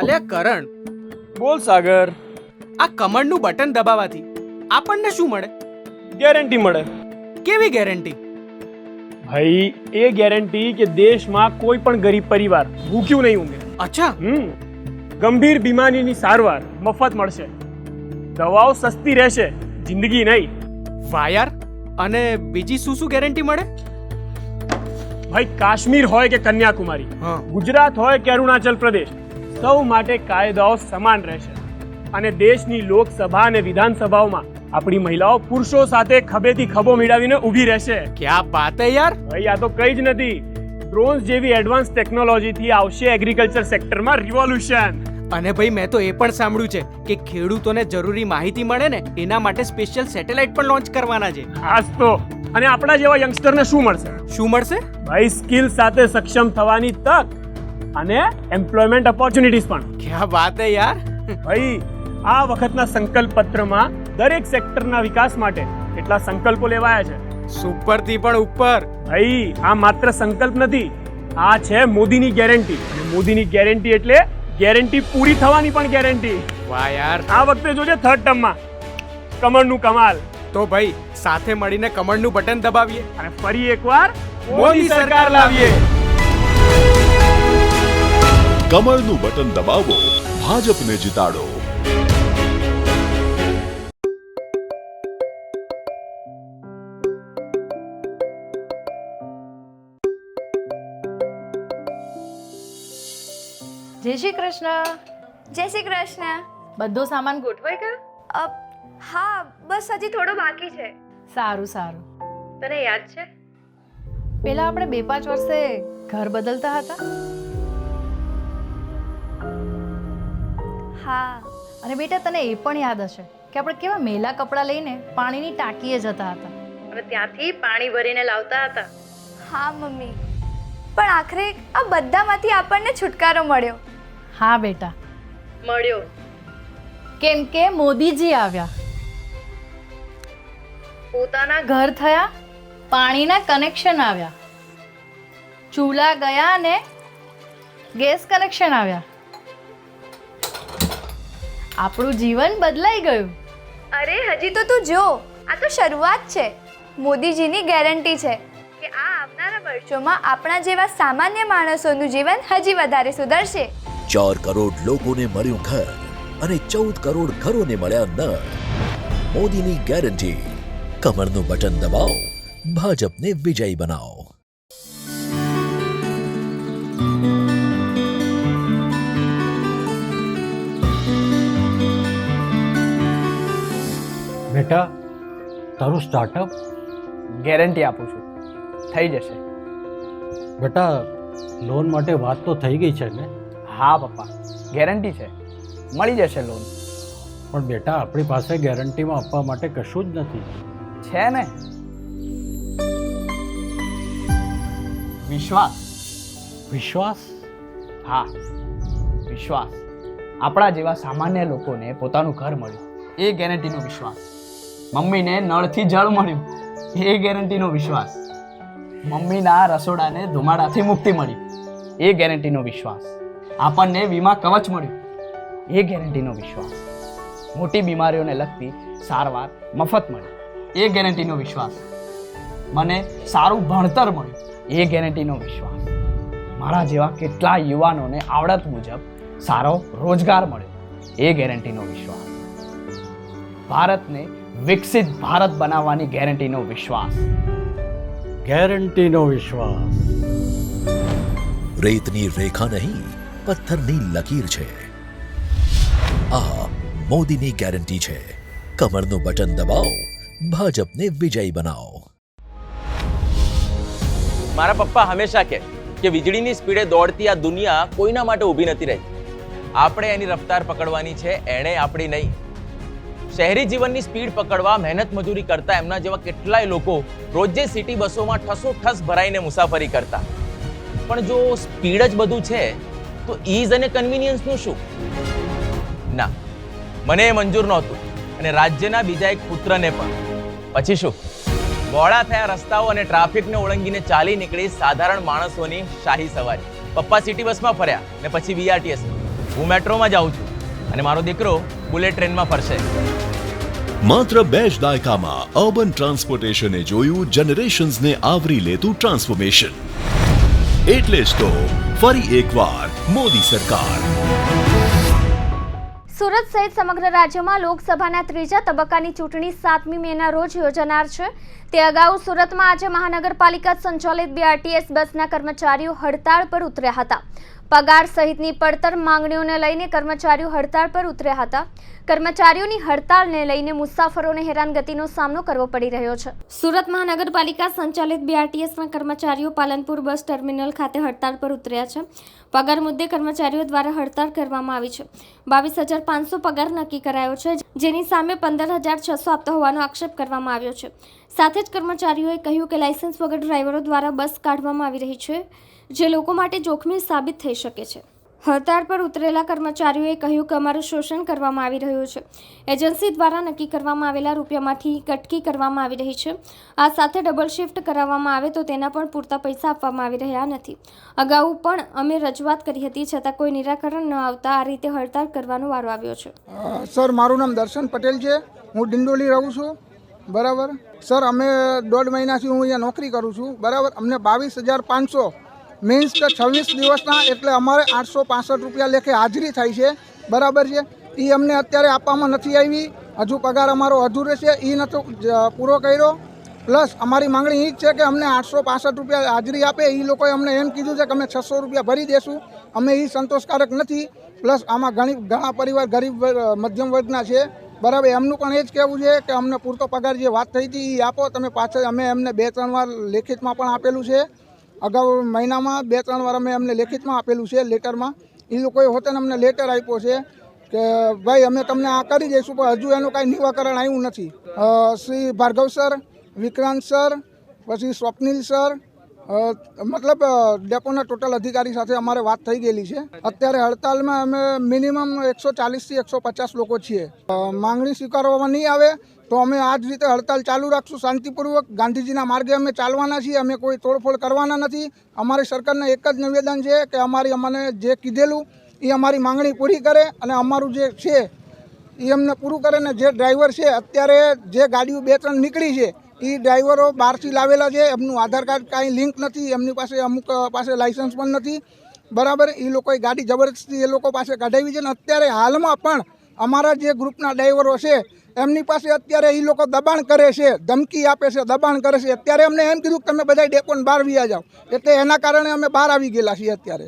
અલ્યા કરણ, બોલ સાગર. આ કમળનું બટન દબાવવાથી આપણને શું મળે? ગેરંટી મળે. કેવી ગેરંટી? ભાઈ એ ગેરંટી કે દેશમાં કોઈ પણ ગરીબ પરિવાર ભૂખ્યું નહીં ઊંઘે. અચ્છા, ગંભીર બીમારીની સારવાર મફત મળશે, દવાઓ સસ્તી રહેશે, જિંદગી નહીં. વાહ યાર. અને બીજી શું શું ગેરંટી મળે? ભાઈ કાશ્મીર હોય કે કન્યાકુમારી, હા. ગુજરાત હોય કે અરુણાચલ પ્રદેશ, સૌ માટે કાયદાઓ સમાન રહેશે. અને દેશની લોકસભા અને વિધાનસભાઓમાં આપણી મહિલાઓ પુરુષો સાથે ખભેથી ખભો મિલાવીને ઊભી રહેશે. ક્યાં વાત હે યાર. ભાઈ આ તો કઈ જ નથી, ડ્રોન્સ જેવી એડવાન્સ ટેકનોલોજીથી આવશે એગ્રીકલ્ચર સેક્ટરમાં રિવોલ્યુશન. અને ભાઈ મેં તો એ પણ સાંભળ્યું છે કે ખેડૂતોને જરૂરી માહિતી મળે ને એના માટે સ્પેશિયલ સેટેલાઇટ પણ લોન્ચ કરવાના છે. ખાસ તો અને આપણા જેવા યંગસ્ટરને શું મળશે? શું મળશે? ભાઈ સ્કિલ સાથે સક્ષમ થવાની તક અને એમ્પ્લોયમેન્ટ ઓપોર્ચ્યુનિટીઝ પણ. ક્યાં વાત હે યાર. ભાઈ આ વખતના સંકલ્પ પત્રમાં દરેક સેક્ટરના વિકાસ માટે કેટલા સંકલ્પો લેવાયા છે. સુપર થી પણ ઉપર. ભાઈ આ માત્ર સંકલ્પ નથી, આ છે મોદીની ગેરંટી. અને મોદીની ગેરંટી એટલે ગેરંટી પૂરી થવાની પણ ગેરંટી. વાહ યાર. આ વખતે જોજે થર્ડ ટર્મમાં કમળનું કમાલ. તો ભાઈ સાથે મળીને કમળનું બટન દબાવીએ અને ફરી એકવાર મોદી સરકાર લાવીએ. કમળનું બટન દબાવો, ભાજપને જીતાડો. જય શ્રી કૃષ્ણ. જય શ્રી કૃષ્ણ. બધો સામાન ગોઠવાઈ ગયો? હા, બસ હજી થોડો બાકી છે. સારું સારું. તને યાદ છે પેલા આપણે 2-5 વર્ષે ઘર બદલતા હતા? હા. અને બેટા તને એ પણ યાદ હશે કે આપણે કેવા મેલા કપડાં લઈને પાણીની ટાંકીએ જતા હતા અને ત્યાંથી પાણી ભરીને લાવતા હતા. હા મમ્મી, પણ આખરે આ બધામાંથી આપણને છુટકારો મળ્યો. હા બેટા મળ્યો, કેમ કે મોદીજી આવ્યા, પોતાના ઘર થયા, પાણીના કનેક્શન આવ્યા, ચૂલા ગયા અને ગેસ કનેક્શન આવ્યા. આપણું જીવન બદલાઈ ગયું. અરે હજી તો તું જો, આ તો શરૂઆત છે. મોદીજીની ગેરંટી છે કે આ આવનારા વર્ષોમાં આપણા જેવા સામાન્ય માણસોનું જીવન હજી વધારે સુધરશે. 4 કરોડ લોકોને મળ્યું ઘર અને 14 કરોડ ઘરોને મળ્યા નળ. મોદીની ગેરંટી. કમળનું બટન દબાવો, ભાજપને વિજયી બનાવો. બેટા તારું સ્ટાર્ટઅપ? ગેરંટી આપું છું, થઈ જશે. બેટા લોન માટે વાત તો થઈ ગઈ છે ને? હા પપ્પા, ગેરંટી છે, મળી જશે લોન. પણ બેટા આપણી પાસે ગેરંટીમાં આપવા માટે કશું જ નથી. છે ને, વિશ્વાસ. વિશ્વાસ? હા વિશ્વાસ. આપણા જેવા સામાન્ય લોકોને પોતાનું ઘર મળ્યું, એ ગેરંટીનો વિશ્વાસ. મમ્મીને નળથી જળ મળ્યું, એ ગેરંટીનો વિશ્વાસ. મમ્મીના રસોડાને ધુમાડાથી મુક્તિ મળી, એ ગેરંટીનો વિશ્વાસ. આપણને વીમા કવચ મળ્યું, એ ગેરંટીનો વિશ્વાસ. મોટી બીમારીઓને લગતી સારવાર મફત મળી, એ ગેરંટીનો વિશ્વાસ. મને સારું ભણતર મળ્યું, એ ગેરંટીનો વિશ્વાસ. મારા જેવા કેટલા યુવાનોને આવડત મુજબ સારો રોજગાર મળ્યો, એ ગેરંટીનો વિશ્વાસ. ભારતને વિકસિત ભારત બનાવવાની ગેરંટીનો વિશ્વાસ. ગેરંટીનો વિશ્વાસ. રેતની રેખા નહીં, પથ્થરની લકીર છે. આ મોદીની ગેરંટી છે. કમળનું બટન દબાવો, ભાજપને વિજયી બનાવો. મારા પપ્પા હંમેશા કહે કે વીજળીની સ્પીડે દોડતી આ દુનિયા કોઈના માટે ઊભી નથી રહી. આપણે એની રફતાર પકડવાની છે, એણે આપણી નહીં. શહેરી જીવનની સ્પીડ પકડવા મહેનત મજૂરી કરતા એમના જેવા કેટલાય લોકો રોજે સિટી બસોમાં ઠસોઠસ ભરાઈને મુસાફરી કરતા. પણ જો સ્પીડ જ બધું છે તો ઈઝ અને કન્વીનિયન્સનું શું? ના, મને એ મંજૂર નહોતું અને રાજ્યના બીજા એક પુત્રને પણ. પછી શું? બોળા થયા રસ્તાઓ અને ટ્રાફિકને ઓળંગીને ચાલી નીકળી સાધારણ માણસોની શાહી સવારી. પપ્પા સિટી બસમાં ફર્યા ને પછી બીઆરટીએસ. હું મેટ્રોમાં જાઉં છું અને મારો દીકરો બુલેટ ટ્રેનમાં ફરશે. માત્ર 2 જ દાયકામાં અર્બન ટ્રાન્સપોર્ટેશને જોયું જનરેશન્સને આવરી લેતું ટ્રાન્સફોર્મેશન. એટલે જ તો ફરી એકવાર મોદી સરકાર. સુરત સહિત સમગ્ર રાજ્યમાં લોકસભાના ત્રીજા તબક્કાની ચૂંટણી 7મી મેના રોજ યોજાનાર છે. તે અગાઉ સુરતમાં આજે મહાનગરપાલિકા સંચાલિત બીઆરટીએસ બસના કર્મચારીઓ હડતાળ પર ઉતર્યા હતા. પગાર સહિતની પડતર માંગણીઓને લઈને કર્મચારીઓ હડતાળ પર ઉતર્યા હતા. કર્મચારીઓની હડતાળને લઈને મુસાફરોને હેરાનગતિનો સામનો કરવો પડી રહ્યો છે. સુરત મહાનગરપાલિકા સંચાલિત બીઆરટીએસના કર્મચારીઓ પાલનપુર બસ ટર્મિનલ ખાતે હડતાળ પર ઉતર્યા છે. પગાર મુદ્દે કર્મચારીઓ દ્વારા હડતાળ કરવામાં આવી છે. 22,500 પગાર નક્કી કરાયો છે, જેની સામે 15,600 આપતો હોવાનો આક્ષેપ કરવામાં આવ્યો છે. સાથે જ કર્મચારીઓએ કહ્યું કે લાયસન્સ વગર ડ્રાઈવરો દ્વારા બસ કાઢવામાં આવી રહી છે, જે લોકો માટે જોખમી સાબિત થઈ શકે છે. હડતાળ પર ઉતરેલા કર્મચારીઓએ કહ્યું કે અમારું શોષણ કરવામાં આવી રહ્યું છે. એજન્સી દ્વારા નક્કી કરવામાં આવેલા રૂપિયામાંથી કટકી કરવામાં આવી રહી છે. આ સાથે ડબલ શિફ્ટ કરાવવામાં આવે તો તેના પણ પૂરતા પૈસા આપવામાં આવી રહ્યા નથી. અગાઉ પણ અમે રજૂઆત કરી હતી, છતાં કોઈ નિરાકરણ ન આવતા આ રીતે હડતાળ કરવાનો વારો આવ્યો છે. સર, મારું નામ દર્શન પટેલ છે. હું ડિંડોલી રહું છું. બરાબર સર, અમે 1.5 મહિનાથી હું અહીંયા નોકરી કરું છું. બરાબર, અમને 22,500 મીન્સ કે 26 દિવસના એટલે અમારે 865 રૂપિયા લેખે હાજરી થાય છે. બરાબર છે, એ અમને અત્યારે આપવામાં નથી આવી. હજુ પગાર અમારો અધૂરો છે, એ નતો પૂરો કર્યો. પ્લસ અમારી માંગણી એ જ છે કે અમને 865 રૂપિયા હાજરી આપે. એ લોકોએ અમને એમ કીધું છે કે અમે 600 રૂપિયા ભરી દેશું. અમે એ સંતોષકારક નથી. પ્લસ આમાં ઘણા પરિવાર ગરીબ મધ્યમ વર્ગના છે. બરાબર, એમનું પણ એ જ કહેવું છે કે અમને પૂરતો પગાર જે વાત થઈ હતી એ આપો તમે. પાછળ અમે એમને 2-3 વાર લેખિતમાં પણ આપેલું છે. અગાઉ મહિનામાં 2-3 વાર અમે એમને લેખિતમાં આપેલું છે લેટરમાં. એ લોકોએ હોતે અમને લેટર આપ્યો છે કે ભાઈ અમે તમને આ કરી દઈશું, પણ હજુ એનું કાંઈ નિવાકરણ આવ્યું નથી. શ્રી ભાર્ગવ સર, વિક્રાંત સર, પછી સ્વપ્નિલ સર, મતલબ ડેપોના ટોટલ અધિકારી સાથે અમારે વાત થઈ ગયેલી છે. અત્યારે હડતાલમાં અમે મિનિમમ 140થી 150 લોકો છીએ. માંગણી સ્વીકારવામાં નહીં આવે તો અમે આ જ રીતે હડતાલ ચાલુ રાખશું શાંતિપૂર્વક. ગાંધીજીના માર્ગે અમે ચાલવાના છીએ. અમે કોઈ તોડફોડ કરવાના નથી. અમારી સરકારને એક જ નિવેદન છે કે અમને જે કીધેલું એ અમારી માંગણી પૂરી કરે અને અમારું જે છે એ અમને પૂરું કરે. ને જે ડ્રાઈવર છે અત્યારે જે ગાડીઓ 2-3 નીકળી છે એ ડ્રાઈવરો બહારથી લાવેલા છે. એમનું આધાર કાર્ડ કાંઈ લિંક નથી. એમની પાસે અમુક પાસે લાઇસન્સ પણ નથી. બરાબર, એ લોકોએ ગાડી જબરદસ્તી એ લોકો પાસે કઢાવી છે. ને અત્યારે હાલમાં પણ અમારા જે ગ્રુપના ડ્રાઈવરો છે એમની પાસે અત્યારે એ લોકો દબાણ કરે છે, ધમકી આપે છે, દબાણ કરે છે. અત્યારે અમને એમ કીધું કે તમે બધા ડેપોને બહાર વ્યા જાઓ, એટલે એના કારણે અમે બહાર આવી ગયેલા છીએ અત્યારે.